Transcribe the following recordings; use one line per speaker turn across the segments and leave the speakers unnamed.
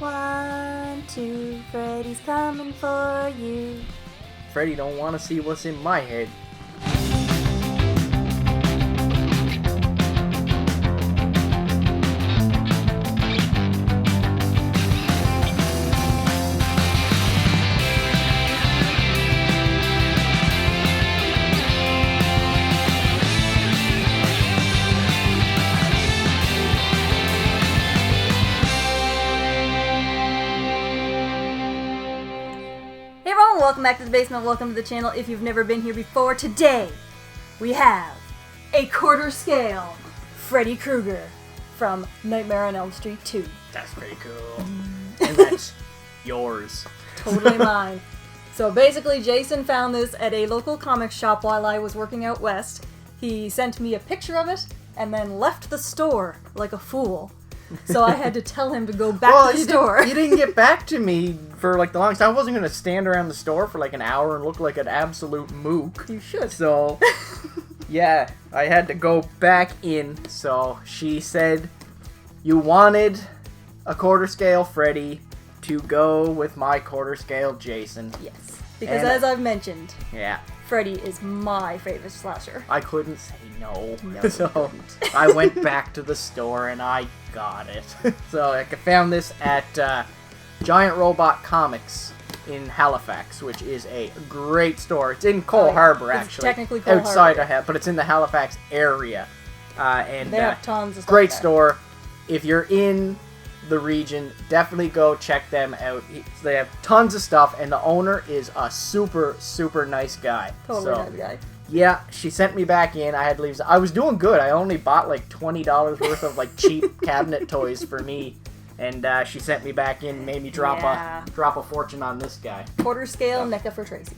1, 2, Freddy's coming for you.
Freddy don't want to see what's in my head.
Welcome back to the basement, welcome to the channel if you've never been here before. Today, we have a quarter scale Freddy Krueger from Nightmare on Elm Street 2.
That's pretty cool. And that's yours.
Totally mine. So basically, Jason found this at a local comic shop while I was working out west. He sent me a picture of it and then left the store like a fool. So I had to tell him to go back to the store.
You didn't get back to me for like the longest time. I wasn't going to stand around the store for like an hour and look like an absolute mook.
You should.
So, yeah, I had to go back in. So she said, you wanted a quarter scale Freddy to go with my quarter scale Jason.
Yes. Because as I've mentioned,
yeah,
Freddy is my favorite slasher.
I couldn't say no.
No,
So I went back to the store and I got it. So I found this at Giant Robot Comics in Halifax, which is a great store. It's in Cole Harbour, actually.
Technically Cole
outside
Harbour.
But it's in the Halifax area. And
they have tons of stuff
great
there.
store. If you're in the region, definitely go check them out. They have tons of stuff, and the owner is a super, super nice guy.
Totally nice guy.
Yeah, she sent me back in. I had to leave. I was doing good. I only bought like $20 worth of like cheap cabinet toys for me, and she sent me back in, made me drop a fortune on this guy.
Quarter scale NECA for Tracey.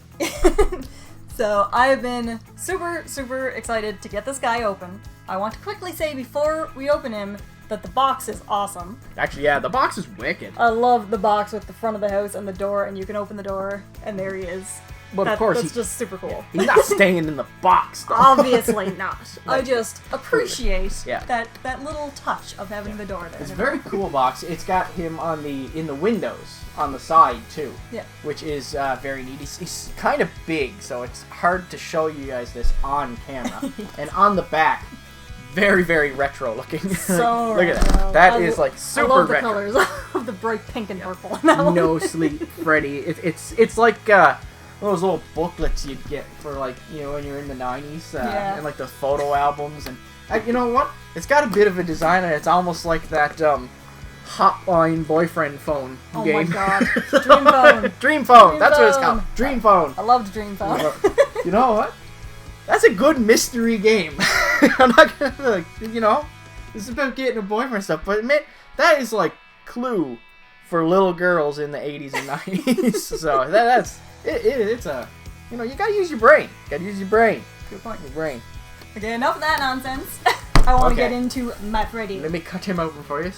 So I have been super, super excited to get this guy open. I want to quickly say before we open him that the box is awesome.
Actually, yeah, the box is wicked.
I love the box with the front of the house and the door, and you can open the door, and there he is.
But of course,
that's just super cool.
He's not staying in the box, though.
Obviously not. I just appreciate
Yeah.
that little touch of having the door there.
It's a very cool box. It's got him in the windows on the side too.
Yeah.
Which is very neat. He's kind of big, so it's hard to show you guys this on camera. And on the back, very, very retro looking.
So
look at that. That is like super
I love the
retro.
colors of the bright pink and purple. Now.
No Sleep Freddy. It's like those little booklets you'd get for like, you know, when you're in the 90s and like those photo albums, and you know what? It's got a bit of a design and it's almost like that hotline boyfriend phone game.
Oh my god. Dream phone.
Dream phone. That's what it's called. Dream phone.
I loved Dream phone.
You know what? That's a good mystery game. I'm not gonna, you know, it's about getting a boyfriend stuff, but man, that is like Clue for little girls in the 80s and 90s. So it's a, you know, you gotta use your brain. Good point. Your brain.
Okay, enough of that nonsense. I want to get into my Freddy.
Let me cut him open for you.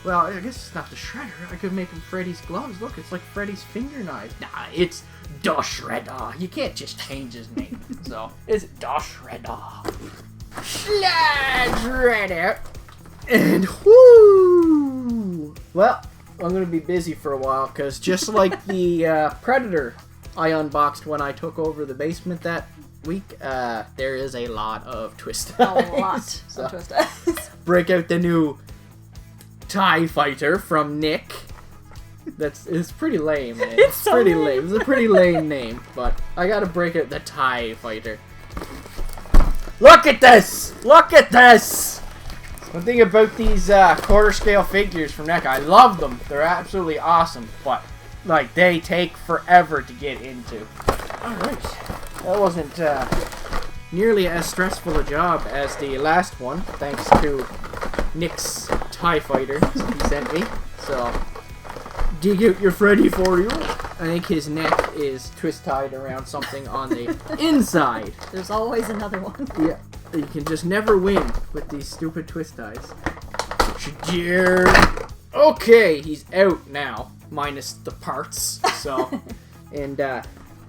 Well, I guess it's not the Shredder. I could make him Freddy's gloves. Look, it's like Freddy's finger knives. Nah, it's the Shredder. You can't just change his name. So, it's the Shredder. Shredder. And whoo! Well, I'm going to be busy for a while, because just like the Predator I unboxed when I took over the basement that week, there is a lot of twist eyes.
A lot of twist eyes.
Break out the new TIE Fighter from Nick. It's pretty lame, man.
It's so
pretty
lame.
It's a pretty lame name, but I gotta break out the TIE Fighter. Look at this! Look at this! One thing about these quarter scale figures from NECA, I love them. They're absolutely awesome, but like they take forever to get into. Alright. That wasn't nearly as stressful a job as the last one, thanks to Nick's TIE Fighter he sent me. So, dig out your Freddy for you. I think his neck is twist-tied around something on the inside.
There's always another one.
Yeah, you can just never win with these stupid twist ties. Okay, he's out now, minus the parts. So, and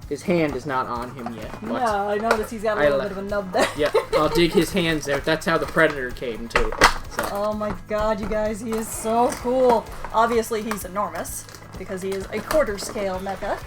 his hand is not on him yet. But
yeah, I noticed he's got a little bit of a nub there.
Yeah, I'll dig his hands out. That's how the Predator came, too. So.
Oh my god, you guys, he is so cool. Obviously, he's enormous, because he is a quarter scale mecha.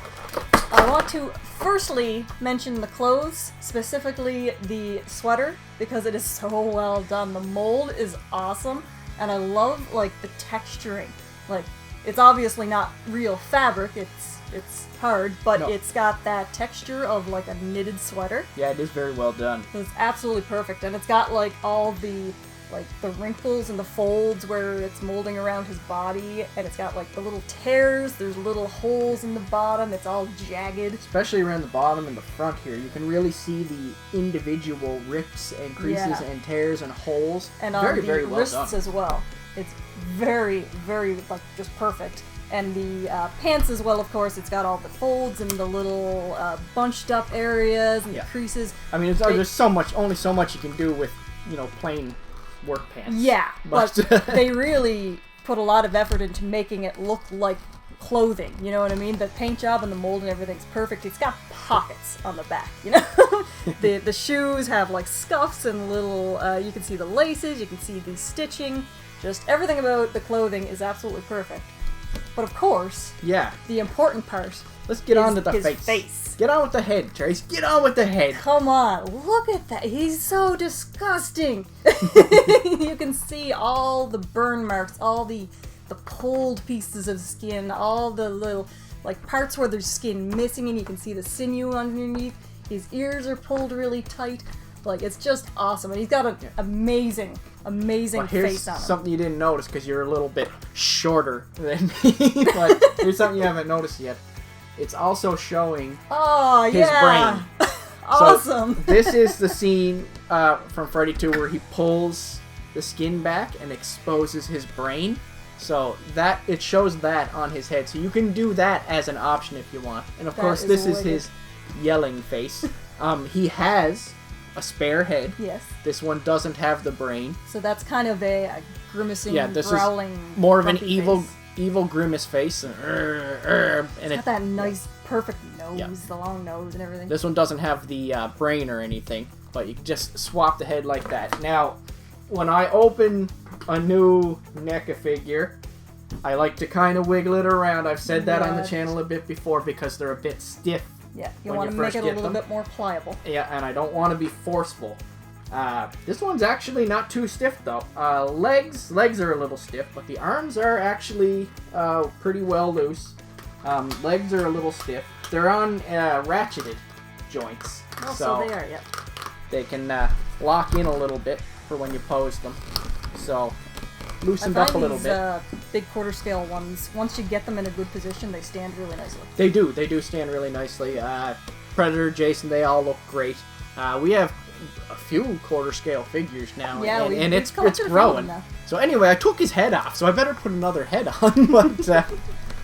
I want to firstly mention the clothes, specifically the sweater, because it is so well done. The mold is awesome, and I love, like, the texturing. Like, it's obviously not real fabric, it's hard, but it's got that texture of, like, a knitted sweater.
Yeah, it is very well done.
So it's absolutely perfect, and it's got, like, all the, like, the wrinkles and the folds where it's molding around his body, and it's got, like, the little tears, there's little holes in the bottom, it's all jagged.
Especially around the bottom and the front here, you can really see the individual rips and creases and tears and holes.
And on
very,
the
very well
wrists
done.
as well. It's very, very, like, just perfect. And the pants as well, of course, it's got all the folds and the little bunched up areas and the creases. I mean,
there's so much, only so much you can do with, you know, plain work pants.
Yeah, but they really put a lot of effort into making it look like clothing, you know what I mean? The paint job and the mold and everything's perfect. It's got pockets on the back, you know? the shoes have, like, scuffs and little, you can see the laces, you can see the stitching. Just everything about the clothing is absolutely perfect. But of course, the important part
Let's get on to the
his
face. Get on with the head, Trace. Get on with the head.
Come on, look at that. He's so disgusting. You can see all the burn marks, all the pulled pieces of skin, all the little, like, parts where there's skin missing, and you can see the sinew underneath. His ears are pulled really tight. Like, it's just awesome. And he's got an amazing face on him.
Here's something you didn't notice because you're a little bit shorter than me. But here's something you haven't noticed yet. It's also showing his brain.
Awesome.
So this is the scene from Freddy 2 where he pulls the skin back and exposes his brain. So that it shows that on his head. So you can do that as an option if you want. And of course, this is his yelling face. He has a spare head.
Yes.
This one doesn't have the brain.
So that's kind of a grimacing,
this
growling,
is more of an
face.
evil grimace face. And
it's got that nice, perfect nose, the long nose and everything.
This one doesn't have the brain or anything, but you can just swap the head like that. Now, when I open a new NECA figure, I like to kind of wiggle it around. I've said that on the channel a bit before because they're a bit stiff.
Yeah, you want to make it a little bit more pliable.
Yeah, and I don't want to be forceful. This one's actually not too stiff, though. Legs are a little stiff, but the arms are actually pretty well loose. Legs are a little stiff. They're on ratcheted joints.
Oh, so they are, yep.
They can lock in a little bit for when you pose them. So, loosened up a little bit.
Big quarter scale ones, once you get them in a good position, they stand really nicely.
They do stand really nicely. Predator, Jason, they all look great. We have a few quarter scale figures now, and it's growing. So anyway, I took his head off, so I better put another head on, but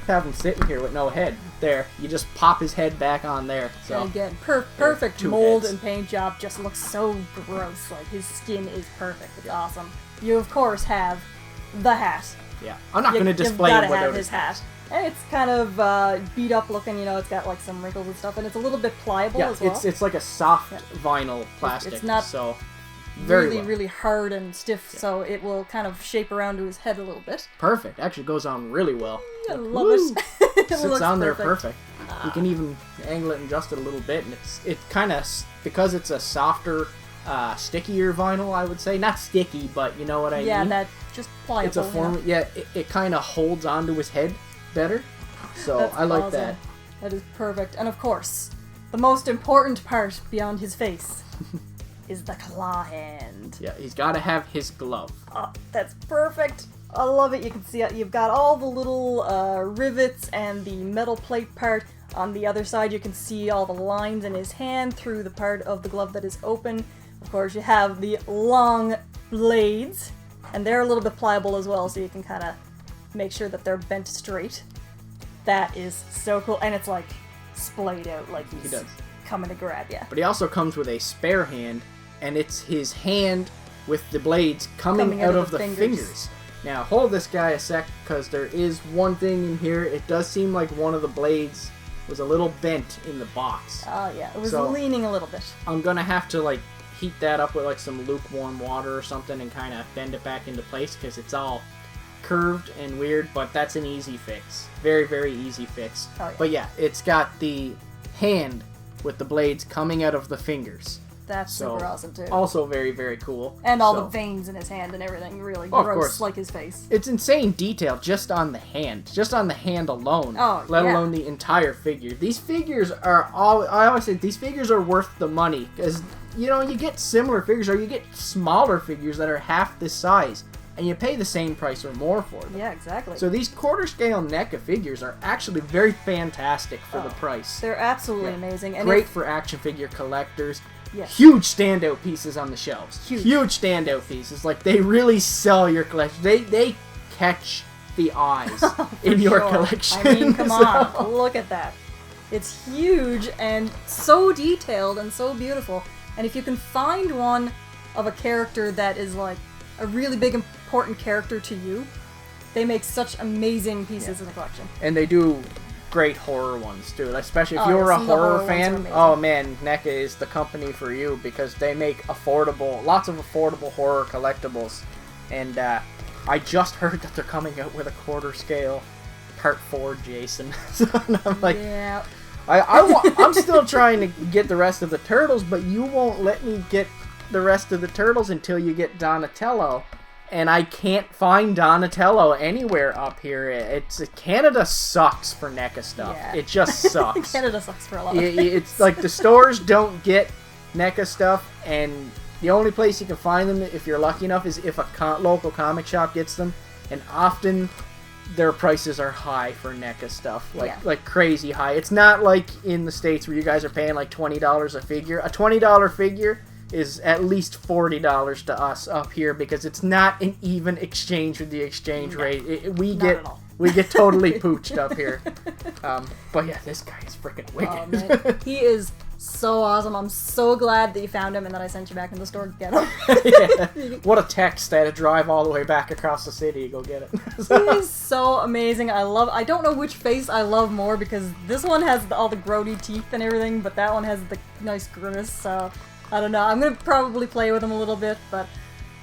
have him sitting here with no head. There, you just pop his head back on there. So
and again, perfect mold and paint job, just looks so gross. Like, his skin is perfect. It's awesome. You of course have the hat.
Yeah, I'm not going to display him without
his hat. And it's kind of beat up looking, you know, it's got like some wrinkles and stuff, and it's a little bit pliable as well.
It's like a soft vinyl plastic.
It's not
so
really hard and stiff, so it will kind of shape around to his head a little bit.
Perfect. Actually goes on really well.
I love it. It
sits on there perfect. You can even angle it and adjust it a little bit, and it kind of, because it's a softer, stickier vinyl, I would say. Not sticky, but you know what I mean?
Yeah, that just pliable.
It's a form. Yeah, it kind of holds onto his head better. So
that's
I like
awesome.
that.
That is perfect. And of course, the most important part beyond his face is the claw hand.
Yeah, he's got to have his glove.
Oh, that's perfect. I love it. You can see you've got all the little rivets and the metal plate part. On the other side, you can see all the lines in his hand through the part of the glove that is open. Of course, you have the long blades, and they're a little bit pliable as well, so you can kind of make sure that they're bent straight. That is so cool, and it's like splayed out like he's coming to grab you.
But he also comes with a spare hand, and it's his hand with the blades coming out of the fingers. Now, hold this guy a sec, because there is one thing in here. It does seem like one of the blades was a little bent in the box.
Oh yeah, it was
So,
leaning a little bit.
I'm gonna have to like heat that up with like some lukewarm water or something and kind of bend it back into place because it's all curved and weird, but that's an easy fix. Very, very easy fix.
Oh, yeah.
But yeah, it's got the hand with the blades coming out of the fingers.
That's super awesome too.
Also very, very cool.
And all the veins in his hand and everything, really
of
gross
course.
like his face.
It's insane detail just on the hand. Just on the hand alone.
Oh,
let
yeah.
alone the entire figure. These figures are all... I always say these figures are worth the money. Because, you know, you get similar figures or you get smaller figures that are half this size. And you pay the same price or more for them.
Yeah, exactly.
So these quarter scale NECA figures are actually very fantastic for the price.
They're absolutely amazing. And
Great for action figure collectors.
Yes.
Huge standout pieces on the shelves.
Huge
standout pieces. Like, they really sell your collection. They catch the eyes in your collection.
I mean, come on. Look at that. It's huge and so detailed and so beautiful. And if you can find one of a character that is, like, a really big, important character to you, they make such amazing pieces in the collection.
And they do great horror ones too, especially if you're a
some of the
horror fan.
ones are
Oh man, NECA is the company for you because they make lots of affordable horror collectibles. And I just heard that they're coming out with a quarter scale Part 4 Jason. So I'm like,
yeah.
I'm still trying to get the rest of the turtles, but you won't let me get the rest of the turtles until you get Donatello. And I can't find Donatello anywhere up here. Canada sucks for NECA stuff.
Yeah.
It just sucks.
Canada sucks for a lot of things.
It's like the stores don't get NECA stuff, and the only place you can find them, if you're lucky enough, is if a local comic shop gets them. And often their prices are high for NECA stuff, like crazy high. It's not like in the States where you guys are paying like $20 a figure. A $20 figure is at least $40 to us up here because it's not an even exchange with the exchange rate. We get totally pooched up here. But yeah, this guy is freaking wicked.
Oh, man. He is so awesome. I'm so glad that you found him and that I sent you back in the store to get him.
Yeah. What a text. I had to drive all the way back across the city to go get it.
He is so amazing. I don't know which face I love more because this one has all the grody teeth and everything, but that one has the nice grimace, so I don't know. I'm going to probably play with him a little bit, but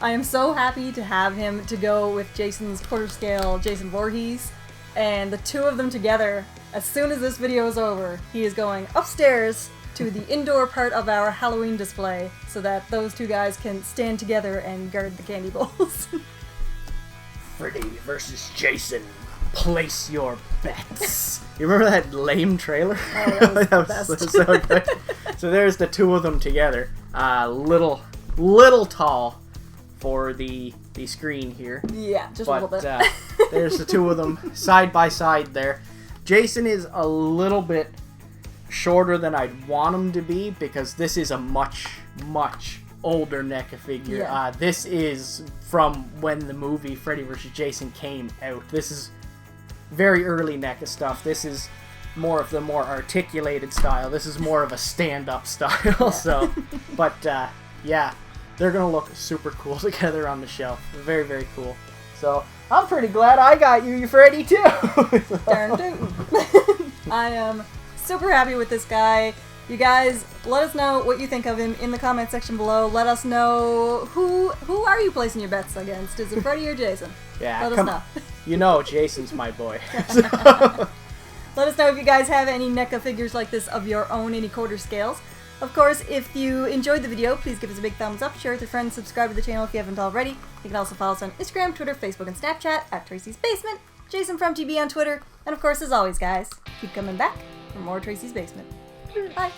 I am so happy to have him to go with Jason's quarter scale Jason Voorhees, and the two of them together, as soon as this video is over, he is going upstairs to the indoor part of our Halloween display so that those two guys can stand together and guard the candy bowls.
Freddy versus Jason. Place your bets. You remember that lame trailer?
Oh, that was the best.
So good. So there's the two of them together. Little tall for the screen here.
Yeah, just a little bit.
There's the two of them side by side there. Jason is a little bit shorter than I'd want him to be because this is a much older NECA figure.
Yeah.
This is from when the movie Freddy vs. Jason came out. This is very early NECA stuff. This is more of the more articulated style. This is more of a stand-up style. Yeah. So, but yeah, they're gonna look super cool together on the shelf. Very, very cool. So I'm pretty glad I got you Freddy too.
Darn tootin'. I am super happy with this guy. You guys, let us know what you think of him in the comment section below. Let us know who are you placing your bets against? Is it Freddy or Jason?
Yeah,
let us know.
You know Jason's my boy.
Let us know if you guys have any NECA figures like this of your own, any quarter scales. Of course, if you enjoyed the video, please give us a big thumbs up, share with your friends, subscribe to the channel if you haven't already. You can also follow us on Instagram, Twitter, Facebook, and Snapchat at Tracey's Basement, Jason from TB on Twitter, and of course, as always, guys, keep coming back for more Tracey's Basement. Bye.